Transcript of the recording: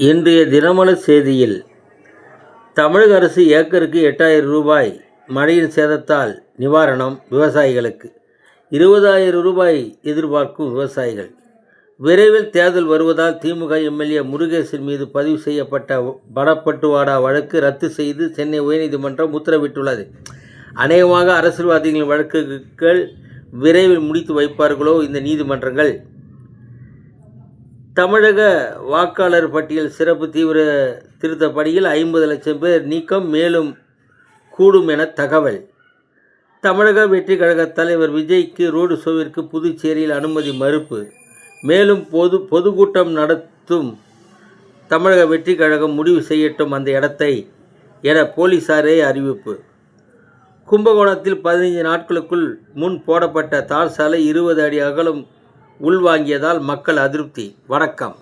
இன்றைய தினமலர் செய்தியில் தமிழக அரசு ஏக்கருக்கு 8000 ரூபாய் மழையின் சேதத்தால் நிவாரணம் விவசாயிகளுக்கு 20,000 ரூபாய் எதிர்பார்க்கும் விவசாயிகள். விரைவில் தேர்தல் வருவதால் திமுக எம்எல்ஏ முருகேசன் மீது பதிவு செய்யப்பட்ட பணப்பட்டுவாடா வழக்கு ரத்து செய்து சென்னை உயர்நீதிமன்றம் உத்தரவிட்டுள்ளது. அநேகமாக அரசியல்வாதிகளின் வழக்குகள் விரைவில் முடித்து வைப்பார்களோ இந்த நீதிமன்றங்கள். தமிழக வாக்காளர் பட்டியல் சிறப்பு தீவிர திருத்த பணியில் 50 லட்சம் பேர் நீக்கம் மேலும் கூடும் என தகவல். தமிழக வெற்றி கழக தலைவர் விஜய்க்கு ரோடு ஷோவிற்கு புதுச்சேரியில் அனுமதி மறுப்பு. மேலும் பொதுக்கூட்டம் நடத்தும் தமிழக வெற்றி கழகம் முடிவு செய்யட்டும் அந்த இடத்தை என போலீசாரே அறிவிப்பு. கும்பகோணத்தில் 15 நாட்களுக்குள் முன் போடப்பட்ட தார் சாலை 20 அடி அகலம் உள்வாங்கியதால் மக்கள் அதிருப்தி. வணக்கம்.